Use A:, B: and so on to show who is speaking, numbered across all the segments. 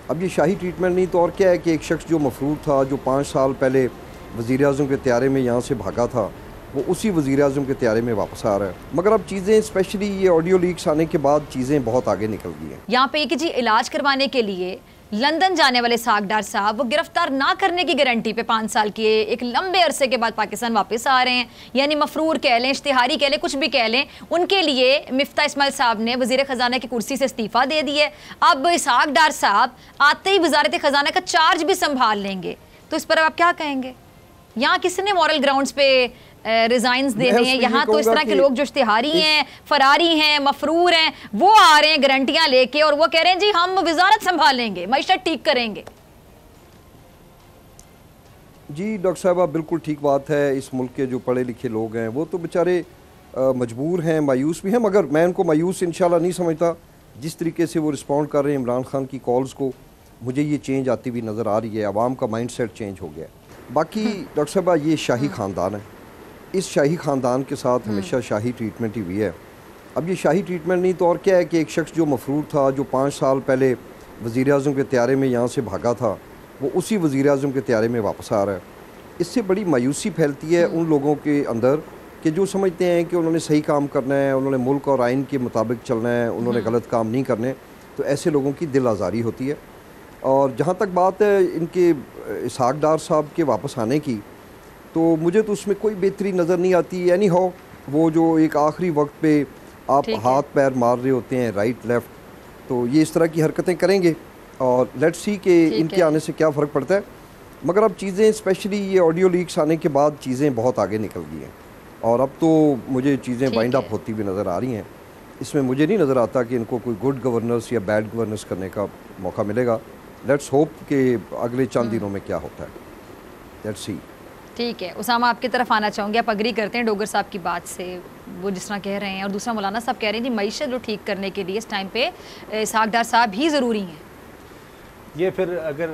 A: अब ये शाही ट्रीटमेंट नहीं तो और क्या है कि एक शख्स जो मफरूर था, जो 5 साल पहले वज़ीर आज़म के त्यारे में यहाँ से भागा था, वो उसी वज़ीर आज़म के त्यारे में वापस आ रहा है। मगर अब चीज़ें, स्पेशली ये ऑडियो लीक्स आने के बाद, चीज़ें बहुत आगे निकल गई हैं।
B: यहाँ पे कि जी इलाज करवाने के लिए लंदन जाने वाले इसहाक डार साहब वो गिरफ्तार ना करने की गारंटी पे 5 साल की एक लंबे अरसे के बाद पाकिस्तान वापस आ रहे हैं। यानी मफरूर कह लें, इश्तिहारी कह लें, कुछ भी कह लें, उनके लिए मिफ्ता इस्माइल साहब ने वज़ीर ख़जाना की कुर्सी से इस्तीफ़ा दे दिया। अब इसहाक डार साहब आते ही वज़ारत ख़जाना का चार्ज भी संभाल लेंगे, तो इस पर आप क्या कहेंगे? यहाँ किसने मॉरल ग्राउंड्स पे रिजाइंस देने हैं? यहाँ तो इस तरह के लोग जो इश्तिहारी हैं, फरारी हैं, मफरूर हैं, वो आ रहे हैं गारंटियां लेके और वो कह रहे हैं जी हम वजारत संभालेंगे, मईशत ठीक करेंगे।
A: जी डॉक्टर साहब, आप बिल्कुल ठीक बात है। इस मुल्क के जो पढ़े लिखे लोग हैं वो तो बेचारे मजबूर हैं, मायूस भी हैं, मगर मैं उनको मायूस इंशाल्लाह नहीं समझता। जिस तरीके से वो रिस्पॉन्ड कर रहे हैं इमरान खान की कॉल्स को, मुझे ये चेंज आती हुई नज़र आ रही है। आवाम का माइंड सेट चेंज हो गया। बाकी डॉक्टर साहब, ये शाही ख़ानदान है, इस शाही ख़ानदान के साथ हमेशा शाही ट्रीटमेंट ही हुई है। अब ये शाही ट्रीटमेंट नहीं तो और क्या है कि एक शख्स जो मफरूर था, जो 5 साल पहले वज़ीर आज़म के त्यारे में यहाँ से भागा था, वो उसी वज़ीर आज़म के त्यारे में वापस आ रहा है। इससे बड़ी मायूसी फैलती है उन लोगों के अंदर कि जो समझते हैं कि उन्होंने सही काम करना है, उन्होंने मुल्क और आइन के मुताबिक चलना है, उन्होंने गलत काम नहीं करने, तो ऐसे लोगों की दिल आज़ारी होती है। और जहाँ तक बात है इनके इसहाक डार साहब के वापस आने की, तो मुझे तो उसमें कोई बेहतरी नज़र नहीं आती। एनी हाउ, वो जो एक आखिरी वक्त पे आप हाथ पैर मार रहे होते हैं, राइट लेफ़्ट, तो ये इस तरह की हरकतें करेंगे और लेट्स सी कि इनके आने से क्या फ़र्क पड़ता है। मगर अब चीज़ें, स्पेशली ये ऑडियो लीक्स आने के बाद, चीज़ें बहुत आगे निकल गई हैं और अब तो मुझे चीज़ें वाइंड अप होती हुई नज़र आ रही हैं। इसमें मुझे नहीं नज़र आता कि इनको कोई गुड गवर्नेंस या बैड गवर्नेंस करने का मौका मिलेगा। लेट्स होप कि अगले चंद दिनों में क्या होता है, लेट्स सी।
B: ठीक है, उसामा आपकी तरफ आना चाहूँगी। आप अग्री करते हैं डोगर साहब की बात से, वो जिस तरह कह रहे हैं, और दूसरा मौलाना साहब कह रहे हैं जी मईशत जो ठीक करने के लिए इस टाइम पे इसहाक डार साहब ही ज़रूरी हैं।
C: ये फिर अगर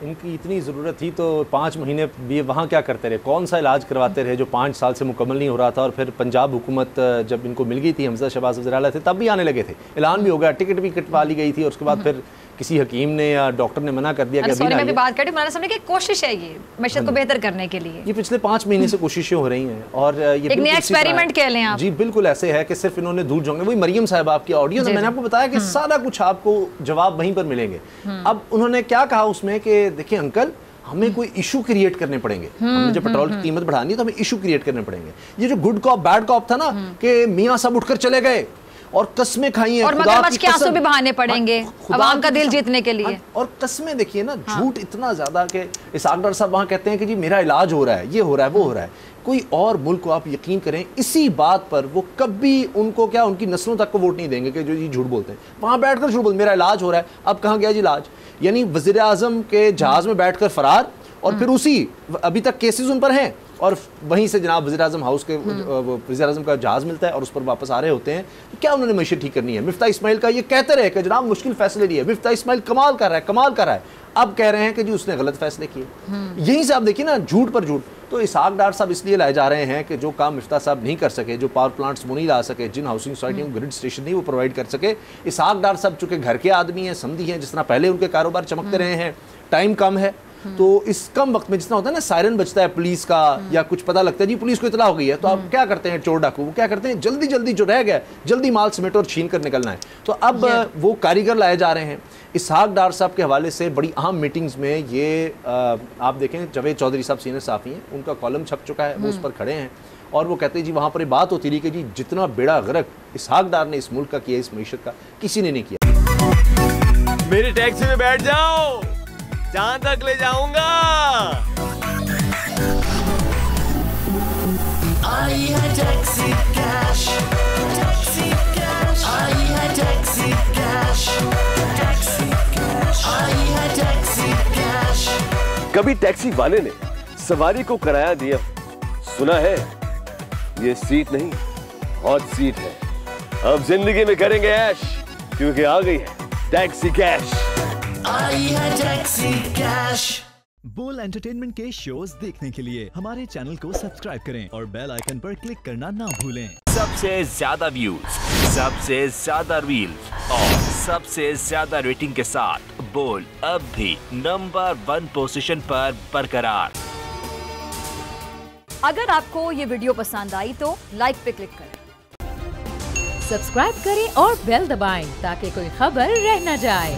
C: इनकी इतनी ज़रूरत थी तो 5 महीने भी वहाँ क्या करते रहे? कौन सा इलाज करवाते रहे जो 5 साल से मुकम्मल नहीं हो रहा था? और फिर पंजाब हुकूमत जब इनको मिल गई थी, हमजा शहबाज वज़ीर आला थे, तब भी आने लगे थे, ऐलान भी हो गया, टिकट भी कटवा ली गई थी, और उसके बाद फिर किसी हकीम ने या डॉक्टर ने मना कर दिया कि
B: अभी मैं बात करें, मौलाना साहब ने कि कोशिश है ये मईशत को बेहतर करने के लिए।
C: ये पिछले 5 महीने से कोशिशें हो रही हैं और ये
B: एक नया एक्सपेरिमेंट कह लें आप।
C: जी बिल्कुल ऐसे है कि सिर्फ इन्होंने दूर झोंकने, वही मरियम साहब आपकी ऑडियो में मैंने आपको बताया कि सारा कुछ आपको जवाब वहीं पर मिलेंगे। अब उन्होंने क्या कहा उसमें कि देखिए अंकल, हमें कोई इशू क्रिएट करने पड़ेंगे, हमने जो पेट्रोल की कीमत बढ़ानी है तो हमें इशू क्रिएट करने पड़ेंगे। ये जो गुड कॉप बैड कॉप था ना कि मियां साहब उठकर चले गए और कस्में खाई हैं,
B: और मगरमच्छ के आंसू भी बहाने पड़ेंगे अवाम का दिल जीतने के लिए।
C: और कस्में देखिए ना, झूठ इतना ज्यादा कि इसहाक डार साहब वहां कहते हैं कि जी मेरा इलाज हो रहा है, ये हो रहा है, वो हो रहा है। कोई और मुल्क को आप यकीन करें, इसी बात पर वो कभी उनको क्या, उनकी नस्लों तक को वोट नहीं देंगे कि जो ये झूठ बोलते हैं। वहां बैठकर झूठ बोलते, मेरा इलाज हो रहा है। अब कहाँ गया जी इलाज? यानी वज़ीर आज़म के जहाज में बैठकर फरार, और फिर उसी अभी तक केसेस उन पर हैं, और वहीं से जनाब वज़ीर आज़म हाउस के वज़ीर आज़म का जहाज़ मिलता है और उस पर वापस आ रहे होते हैं। तो क्या उन्होंने मईशत ठीक करनी है? मिफ्ता इस्माइल का ये कहते रहे कि जनाब मुश्किल फैसले लिए, मिफ्ता इस्माइल कमाल कर रहा है, कमाल कर रहा है। अब कह रहे हैं कि जी उसने गलत फैसले किए। यहीं से आप देखिए ना, झूठ पर झूठ। तो इसहाक डार साहब इसलिए लाए जा रहे हैं कि जो काम मिफ्ता साहब नहीं कर सके, जो पावर प्लांट्स वो नहीं ला सके, जिन हाउसिंग सोसाइटियों को ग्रिड स्टेशन नहीं वो प्रोवाइड कर सके, इसहाक डार साहब चूंकि घर के आदमी हैं, समधी हैं, जिस तरह पहले उनके कारोबार चमकते रहे हैं, टाइम कम है, तो इस कम वक्त में जितना होता है ना, सायरन बजता है पुलिस का या कुछ पता लगता है जी पुलिस को इतला हो गई है, तो आप क्या करते हैं चोर डाकू, वो क्या करते हैं जल्दी जल्दी जो रह गया जल्दी माल समेटो और छीन कर निकलना है। तो अब वो कारीगर लाए जा रहे हैं। इसहाक डार साहब के हवाले से बड़ी अहम मीटिंग्स में ये आप देखें, जावेद चौधरी साहब सीनियर साफ़ी हैं, उनका कॉलम छप चुका है, वो उस पर खड़े हैं और वो कहते हैं जी वहाँ पर बात होती रही कि जी जितना बेड़ा गर्क इसहाक डार ने इस मुल्क का किया, इस मईशत का किसी ने नहीं किया।
D: मेरी टैक्सी में बैठ जाओ, जहां तक ले जाऊंगा। आई है टैक्सी कैश, टैक्सी कैश, आई है टैक्सी कैश, टैक्सी कैश, आई है टैक्सी कैश।
E: कभी टैक्सी वाले ने सवारी को किराया दिया, सुना है ये सीट नहीं हॉट सीट है। अब जिंदगी में करेंगे ऐश, क्योंकि आ गई है टैक्सी कैश।
D: आई है टैक्सी कैश।
F: बोल एंटरटेनमेंट के शोज देखने के लिए हमारे चैनल को सब्सक्राइब करें और बेल आइकन पर क्लिक करना ना भूलें।
G: सबसे ज्यादा व्यूज, सबसे ज्यादा रील्स और सबसे ज्यादा रेटिंग के साथ बोल अब भी नंबर 1 पोजीशन पर बरकरार।
B: अगर आपको ये वीडियो पसंद आई तो लाइक पे क्लिक करें,
H: सब्सक्राइब करें और बेल दबाएं ताकि कोई खबर रह न जाए।